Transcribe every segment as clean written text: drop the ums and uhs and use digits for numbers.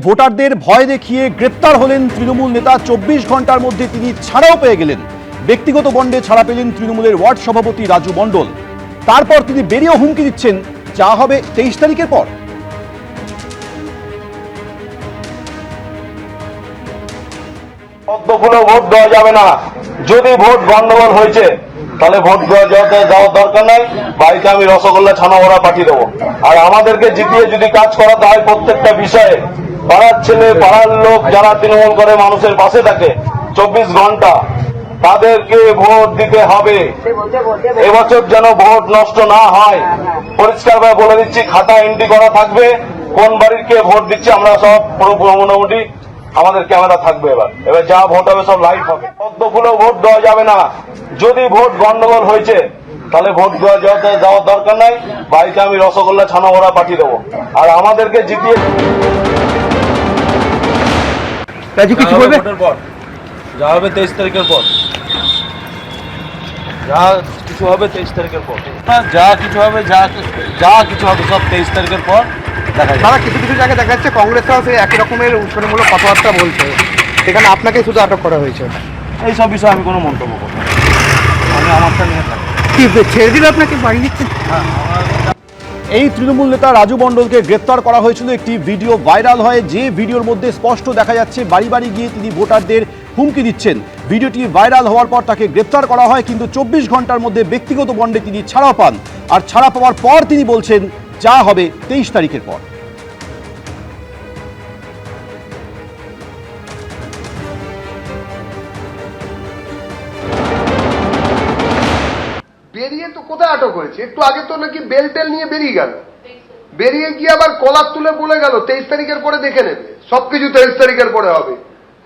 ভোটারদের ভয় দেখিয়ে গ্রেপ্তার হলেন তৃণমূল নেতা। 24 ঘন্টার মধ্যে তিনি ছাড়াও পেয়ে গেলেন। ব্যক্তিগত বন্ডে ছাড়া পেলেন তৃণমূলের ওয়ার্ড সভাপতি রাজু মণ্ডল। তারপর তিনি বেরিয়ে হুমকি দিচ্ছেন যা হবে 23 তারিখের পর। পদ্মফুলে ভোট দেওয়া যাবে না। যদি ভোট গন্ডগোল হয়েছে তাহলে ভোট যাওয়ার দরকার নাই। বাড়িতে আমি রসগোল্লা ছানা ভরা পাঠিয়ে দেবো। আর আমাদেরকে জিতিয়ে যদি কাজ করাতে হয় প্রত্যেকটা বিষয়ে, পাড়ার ছেলে পাড়ার লোক যারা তৃণমূল করে মানুষের পাশে থাকে 24 ঘন্টা তাদেরকে ভোট দিতে হবে। এবছর যেন ভোট নষ্ট না হয়, পরিষ্কারভাবে বলে দিচ্ছি, খাতা এন্ট্রি করা থাকবে কোন বাড়ির কে ভোট দিচ্ছে। আমরা সব পুরো মোটামুটি আমাদের ক্যামেরা থাকবে। এবার যা ভোট হবে সব লাইভ হবে। পদ্মফুলেও ভোট দেওয়া যাবে না। যদি ভোট গন্ডগোল হয়েছে তাহলে ভোট যাওয়ার দরকার নাই। বাড়িতে আমি রসগোল্লা ছানা ভরা পাঠিয়ে দেবো। আর আমাদেরকে জিতিয়ে কিছু বলবে? যা হবে 23 তারিখের পর, যা কিছু হবে 23 তারিখের পর, যা কিছু হবে সব 23 তারিখের পর দেখা যাবে। তারা কিছু কিছু জায়গায় দেখা যাচ্ছে কংগ্রেসরাও সেই একই রকমের উস্কানিমূলক কথাবার্তা বলছে, সেখানে আপনাকে শুধু আটক করা হয়েছে। এইসব বিষয়ে আমি কোনো মন্তব্য করব না। আমি আমারটা নিয়ে থাকি। কি ছেড়ে দিল আপনাকে বাড়ি নিচ্ছে? এই তৃণমূল নেতা রাজু মণ্ডলকে গ্রেপ্তার করা হয়েছিল। একটি ভিডিও ভাইরাল হয়, যে ভিডিওর মধ্যে স্পষ্ট দেখা যাচ্ছে বাড়ি বাড়ি গিয়ে তিনি ভোটারদের হুমকি দিচ্ছেন। ভিডিওটি ভাইরাল হওয়ার পর তাকে গ্রেপ্তার করা হয়, কিন্তু 24 ঘন্টার মধ্যে ব্যক্তিগত বন্ডে তিনি ছাড়া পান। আর ছাড়া পাওয়ার পর তিনি বলছেন যা হবে 23 তারিখের পর। বেরিয়ে তো কোথায় আটক হয়েছে? একটু আগে তো নাকি বেল টেল নিয়ে বেরিয়ে গেল, বেরিয়ে গিয়ে আবার কলার তুলে বলে গেল 23 তারিখের পরে দেখে নেবে, সবকিছু 23 তারিখের পরে হবে।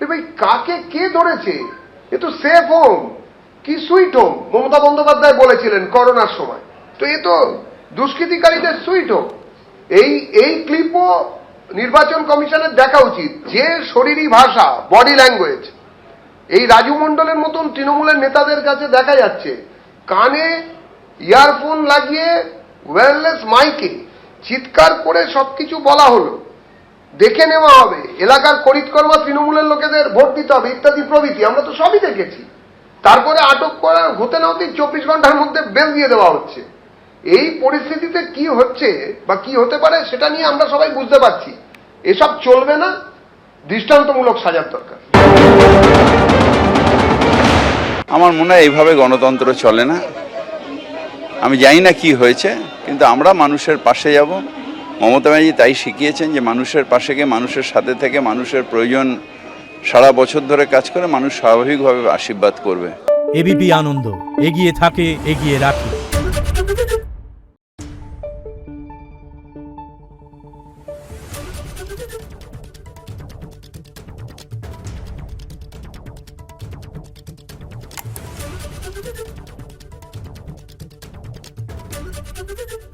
ভাই কাকে কে ধরেছে? এ তো সেফ হোম, কি সুইট হোম মমতা বন্দ্যোপাধ্যায় বলেছিলেন করোনার সময়। তো এ তো দুষ্কৃতিকারীদের সুইট হোম। এই ক্লিপও নির্বাচন কমিশনের দেখা উচিত। যে শরীরী ভাষা, বডি ল্যাঙ্গুয়েজ এই রাজু মণ্ডলের মতন তৃণমূলের নেতাদের কাছে দেখা যাচ্ছে, কানে ইয়ারফোন লাগিয়ে ওয়্যারলেস মাইকে চিৎকার করে সবকিছু বলা হলো, দেখে নেওয়া হবে, এলাকার করিতকর্মা তৃণমূলের লোকেদের ভোট দিতে হবে ইত্যাদি প্রভৃতি। আমরা তো সবই দেখেছি। তারপরে আটক করা হতে না হতেই 24 ঘন্টার মধ্যে বেল দিয়ে দেওয়া হচ্ছে। এই পরিস্থিতিতে কি হচ্ছে বা কি হতে পারে সেটা নিয়ে আমরা সবাই বুঝতে পারছি। এসব চলবে না, দৃষ্টান্তমূলক সাজার দরকার। আমার মনে হয় এইভাবে গণতন্ত্র চলে না। আমি জানি না কি হয়েছে, কিন্তু আমরা মানুষের পাশে যাব। মমতা ব্যানার্জি তাই শিখিয়েছেন যে মানুষের পাশে গিয়ে মানুষের সাথে থেকে মানুষের প্রয়োজন সারা বছর ধরে কাজ করে মানুষ স্বাভাবিকভাবে আশীর্বাদ করবে। এবিপি আনন্দ, এগিয়ে থাকে, এগিয়ে রাখে। Thank you.